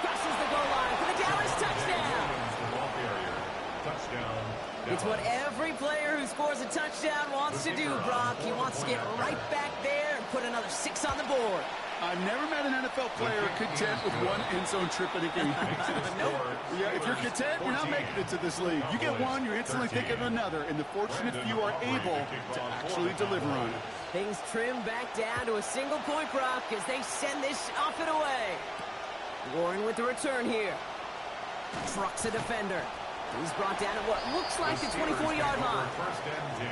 crosses the goal line for the Dallas touchdown. The ball carrier. Touchdown, Dallas. It's what every player who scores a touchdown wants to do, Brock. He wants to get right back there and put another 6 on the board. I've never met an NFL player content with 1 end zone trip in a game. Nope. Yeah, if you're content, you're not making it to this league. You get 1, you're instantly thinking of another, and the fortunate few are able to actually deliver on it. Things trim back down to a single point, Brock, as they send this off and away. Warren with the return here. Trucks a defender. He's brought down at what looks like the 24-yard line. 1st and 10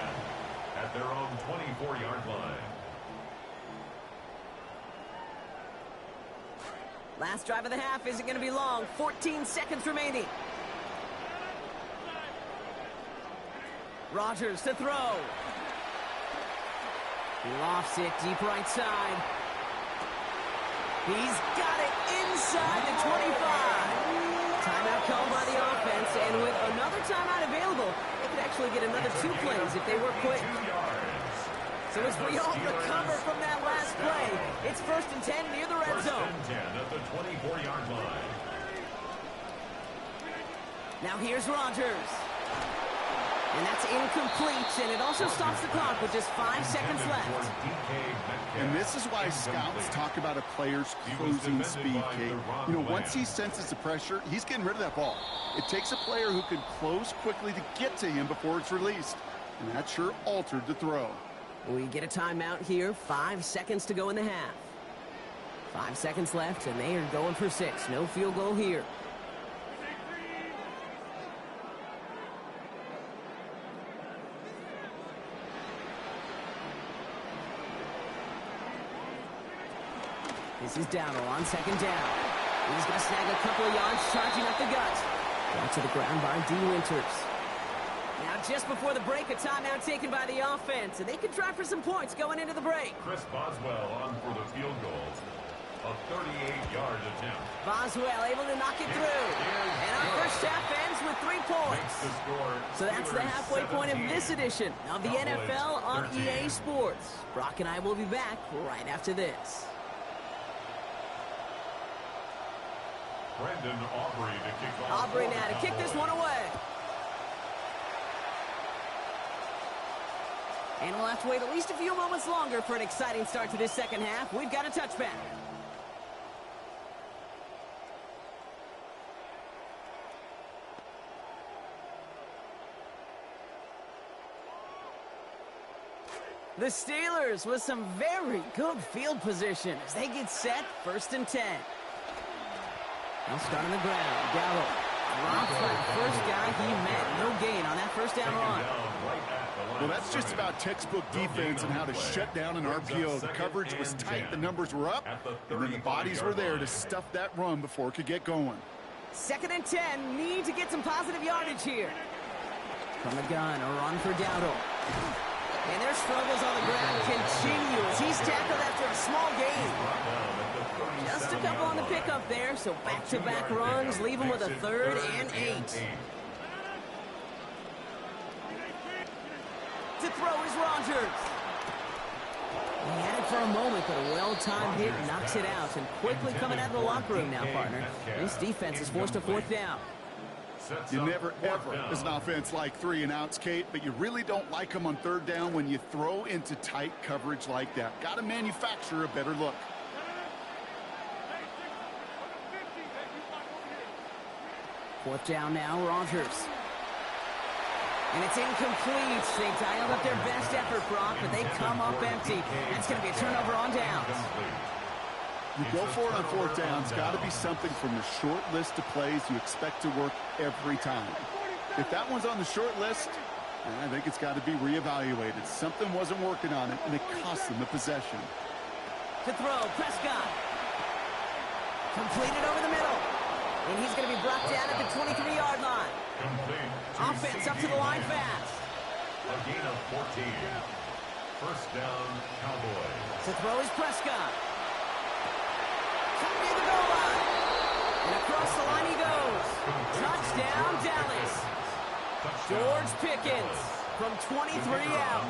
at their own 24-yard line. Last drive of the half isn't going to be long. 14 seconds remaining. Rodgers to throw. He lofts it deep right side. He's got it inside the 25. Timeout called by the offense, and with another timeout available, they could actually get another 2 plays if they were quick. So as we all recover from that last play, it's 1st and 10 near the red zone. 1st and 10 at the 24-yard line. Now here's Rodgers. And that's incomplete, and it also stops the clock with just 5 seconds left. And this is why scouts talk about a player's closing speed, Kate. You know, once he senses the pressure, he's getting rid of that ball. It takes a player who can close quickly to get to him before it's released. And that sure altered the throw. We get a timeout here. 5 seconds to go in the half. 5 seconds left, and they are going for 6. No field goal here. This is Dowdle on 2nd down. He's going to snag a couple of yards, charging up the gut. Brought to the ground by D. Winters. Now, just before the break, a timeout taken by the offense, and they can try for some points going into the break. Chris Boswell on for the field goal. A 38-yard attempt. Boswell able to knock it through. And our first half ends with 3 points. So that's the halfway point of this edition of the NFL on EA Sports. Brock and I will be back right after this. Brendan Aubrey to kick off. Aubrey now to kick this one away. And we'll have to wait at least a few moments longer for an exciting start to this second half. We've got a touchback. The Steelers with some very good field position as they get set, 1st and 10. They'll start on the ground. Dowdle drops for the first guy he met. No gain on that 1st down run. Well, that's just about textbook defense and how to shut down an RPO. The coverage was tight, the numbers were up, and then the bodies were there to stuff that run before it could get going. 2nd and 10. Need to get some positive yardage here. From the gun, a run for Dowdle. And their struggles on the ground continue as he's tackled after a small gain. Just a couple on the pickup there, so back-to-back runs leave him with a 3rd and 8. To throw is Rodgers. He had it for a moment, but a well-timed hit knocks it out. And quickly coming out of the locker room now, partner. This defense is forced to 4th down. You never, ever, as an offense, like 3 and outs, Kate, but you really don't like them on 3rd down when you throw into tight coverage like that. Got to manufacture a better look. Fourth down now, Rodgers. And it's incomplete. They dialed up their best effort, Brock, but they come up empty. That's going to be a turnover on downs. You go for it on 4th down. It's got to be something from the short list of plays you expect to work every time. If that one's on the short list, I think it's got to be reevaluated. Something wasn't working on it, and it cost them the possession. To throw, Prescott. Completed over the middle. And he's going to be brought down at the 23-yard line. Offense up to the line fast. A gain of 14. 1st down, Cowboys. To throw is Prescott. Coming near the goal line. And across the line he goes. Touchdown, Dallas. George Pickens from 23 out.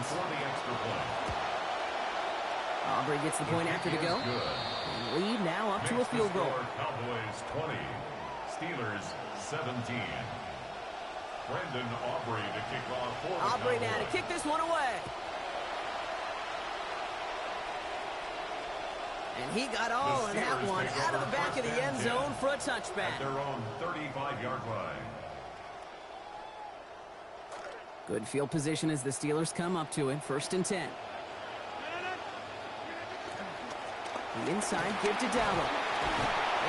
Aubrey gets the point after to go. And lead now up to a field goal. Cowboys 20. Steelers 17. Brendan Aubrey to kick off for Aubrey now to kick this one away. And he got all of that one out of the back of the end zone for a touchback. At their own 35-yard line. Good field position as the Steelers come up to it. 1st and 10. The inside give to Dowdle.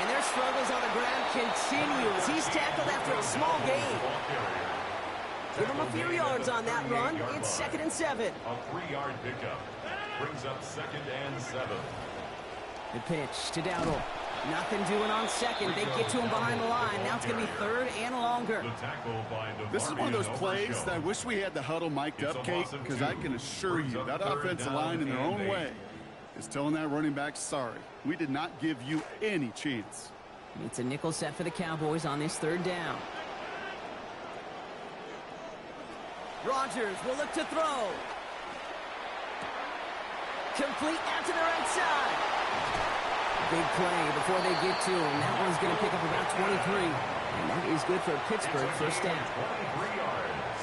And their struggles on the ground continue as he's tackled after a small gain. Give him a few yards on that run. It's 2nd and 7. A 3-yard pickup. Brings up 2nd and 7. The pitch to Dowdle. Nothing doing on 2nd. They get to him behind the line. Now it's going to be 3rd and longer. This is one of those plays that I wish we had the huddle mic'd up, Kate, because I can assure you that offensive line in their own way is telling that running back, sorry, we did not give you any chance. It's a nickel set for the Cowboys on this third down. Rodgers will look to throw. Complete out to the right side. Big play before they get to him. That one's going to pick up about 23. And that is good for Pittsburgh first down. 23 yards.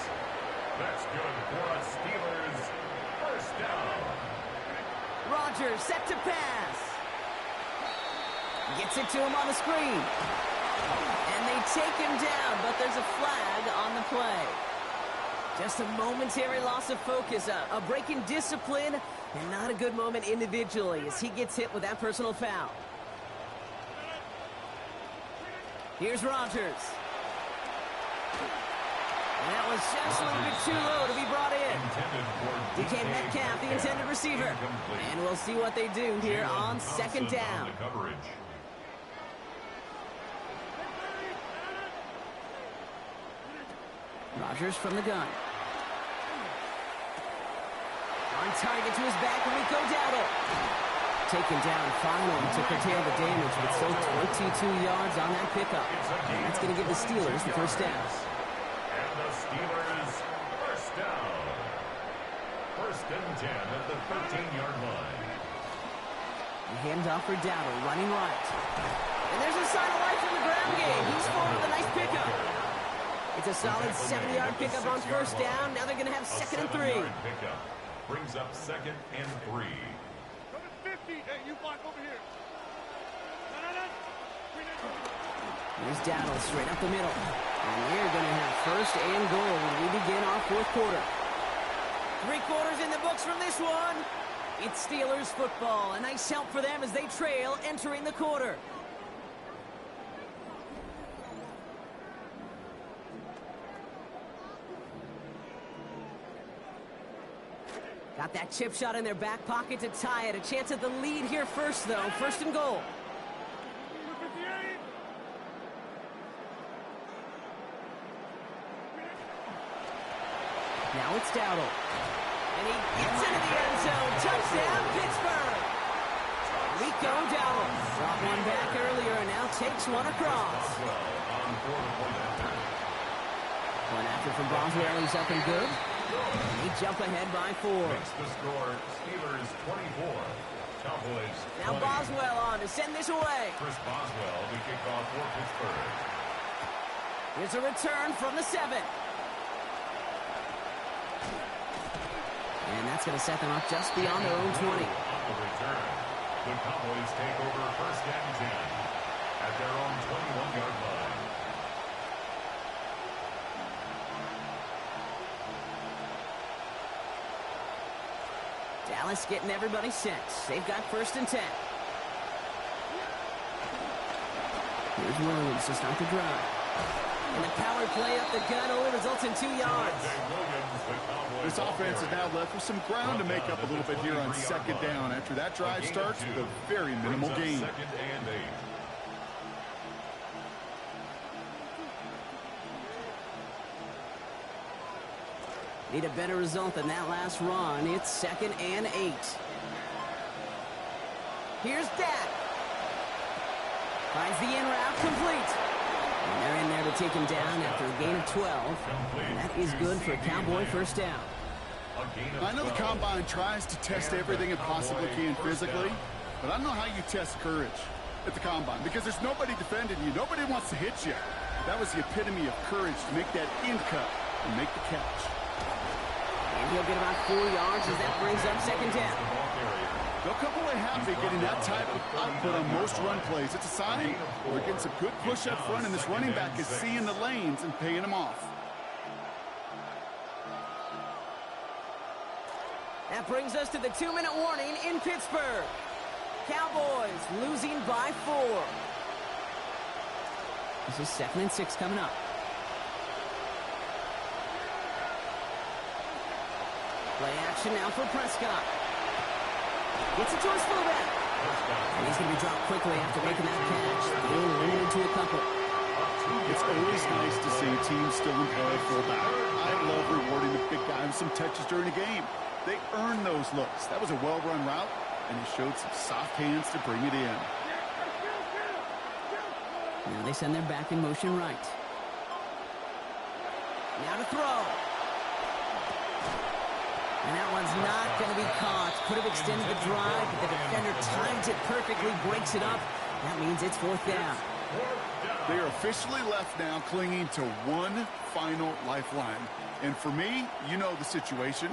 That's good for a Steelers first down. Rodgers set to pass. Gets it to him on the screen. And they take him down, but there's a flag on the play. Just a momentary loss of focus, a break in discipline, and not a good moment individually as he gets hit with that personal foul. Here's Rodgers. And that was just a little bit too low to be brought in. DK Metcalf, the intended receiver. And we'll see what they do here on second down. Rodgers from the gun. On target to his back, Rico Dowdle. Taken down finally to curtail the damage, but still 22 yards on that pickup. And that's going to give the Steelers the first down. And the Steelers first down. First and 10 at the 13-yard line. The handoff for Dowdle, running right. And there's a sign of life from the ground game. He's forward with a nice pickup. It's a solid 70-yard pickup on first down. Now they're going to have second and 3. Brings up second and 3. Hey, you block over here. Here's Dowdle straight up the middle. And we're going to have first and goal when we begin our fourth quarter. 3 quarters in the books from this one. It's Steelers football. A nice help for them as they trail entering the quarter. Got that chip shot in their back pocket to tie it. A chance at the lead here first, though. First and goal. Now it's Dowdle. And he gets into the end zone. Touchdown, Pittsburgh. Rico Dowdle. Brought one back earlier and now takes one across. One after from Boswell. He's up and good. They jump ahead by 4. Makes the score Steelers 24. Cowboys 20. Now Boswell on to send this away. Chris Boswell, the kickoff for Pittsburgh. Here's a return from the 7. And that's going to set them up just beyond their own 20. On the return, the Cowboys take over first and 10 at their own 21-yard line. Dallas getting everybody set. They've got first and 10. Here's Williams to start the drive. And the power play up the gun only results in 2 yards. This offense is now left with some ground to make up a little bit here on second down. After that drive starts with a very minimal gain. Second and 8. Need a better result than that last run. It's second and 8. Here's Dak. Finds the in route complete. And they're in there to take him down after a gain of 12. And that is good for a Cowboy first down. I know the Combine tries to test everything it possibly can physically, but I don't know how you test courage at the Combine because there's nobody defending you. Nobody wants to hit you. That was the epitome of courage to make that in cut and make the catch. And he'll get about 4 yards as that brings up second down. They'll come away happy getting that type of output on most run plays. It's a sign we're getting some good push up front, and this running back is seeing the lanes and paying them off. That brings us to the 2-minute warning in Pittsburgh. Cowboys losing by 4. This is second and 6 coming up. Play action now for Prescott. Gets it to his fullback. And he's going to be dropped quickly after making that catch. Being limited to a couple. It's always nice to see teams still employ a fullback. I love rewarding the big guy with some touches during the game. They earn those looks. That was a well-run route. and he showed some soft hands to bring it in. Now they send their back in motion right. Now to throw. And that one's not going to be caught. Could have extended the drive, but the defender times it perfectly, breaks it up. That means it's 4th down. They are officially left now clinging to one final lifeline. And for me, you know the situation.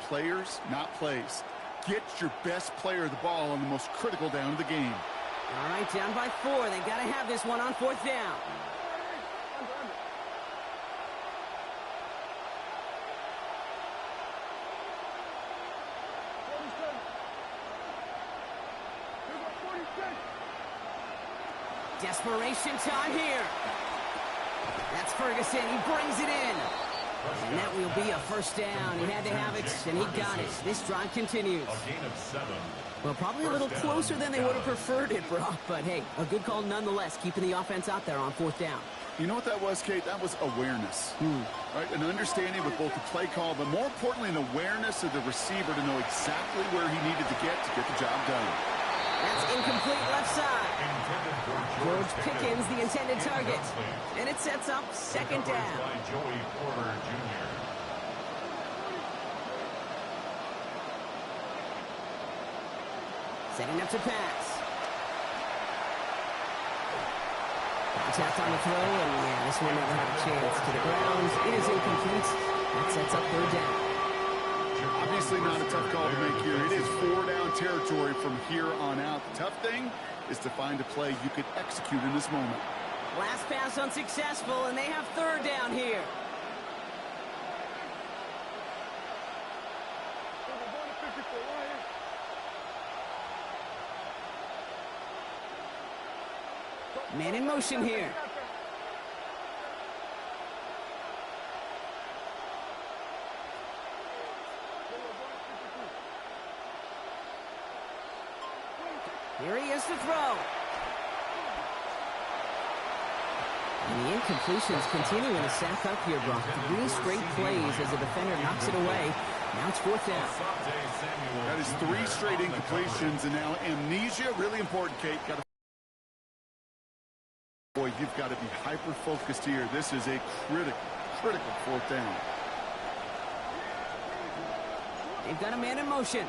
Players, not plays. Get your best player the ball on the most critical down of the game. All right, down by 4. They got to have this one on 4th down. Desperation time here. That's Ferguson. He brings it in. And that will be a 1st down. He had to have it, and he got it. This drive continues. Well, probably a little closer than they would have preferred it, Brock. But, hey, a good call nonetheless, keeping the offense out there on 4th down. You know what that was, Kate? That was awareness. Right? An understanding with both the play call, but more importantly, an awareness of the receiver to know exactly where he needed to get the job done. That's incomplete left side. George Pickens, the intended target. And it sets up 2nd down. Setting up to pass. Contact on the throw, and yeah, this one never had a chance. To the ground, it is incomplete. That sets up 3rd down. Obviously not a tough call to make here. It is 4-down territory from here on out. The tough thing is to find a play you could execute in this moment. Last pass unsuccessful, and they have 3rd down here. Man in motion here. Here he is to throw. And the incompletions continuing to stack up here, Brock. 3 straight plays as the defender knocks it away. Now it's 4th down. That is 3 straight incompletions, and now amnesia. Really important, Kate. Boy, you've got to be hyper-focused here. This is a critical 4th down. They've got a man in motion.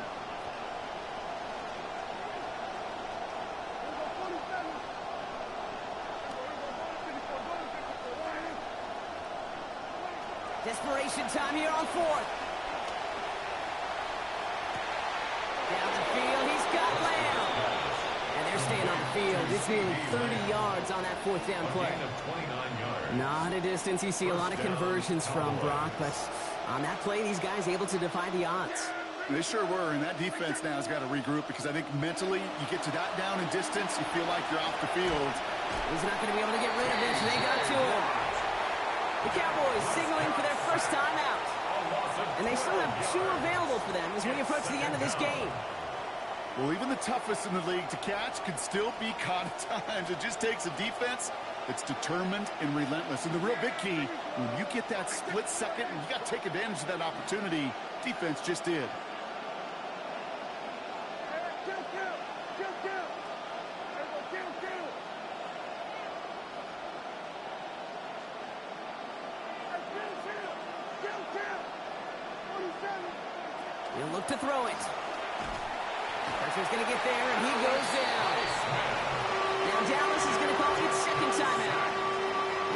Desperation time here on 4th. Down the field, he's got Lamb. And they're staying on the field. It's nearly 30 yards on that 4th down play. Not a distance you see a lot of conversions from, Brock, but on that play, these guys able to defy the odds. They sure were, and that defense now has got to regroup because I think mentally you get to that down in distance, you feel like you're off the field. He's not going to be able to get rid of it. They got to him. The Cowboys signaling for their first time out. And they still have 2 available for them as we approach the end of this game. Well, even the toughest in the league to catch can still be caught at times. It just takes a defense that's determined and relentless. And the real big key, when you get that split second, and you got to take advantage of that opportunity, defense just did. He'll look to throw it. Pressure's going to get there, and he goes down. Now Dallas is going to call its 2nd timeout.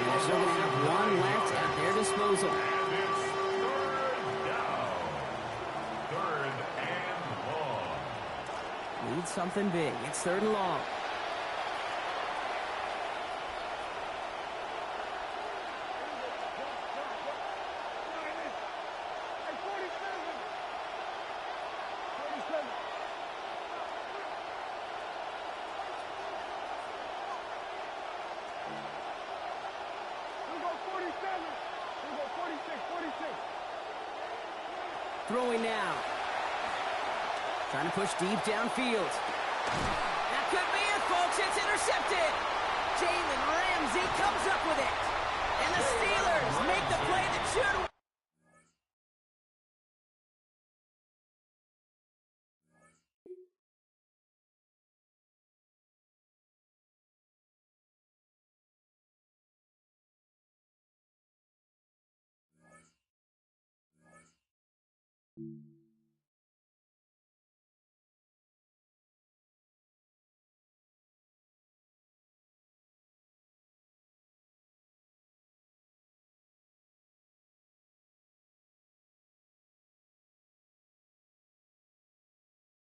And they're still going to have 1 left at their disposal. And it's 3rd down. 3rd and long. Need something big. It's 3rd and long. Throwing now. Trying to push deep downfield. That could be it, folks. It's intercepted. Jalen Ramsey comes up with it. And the Steelers make the play that should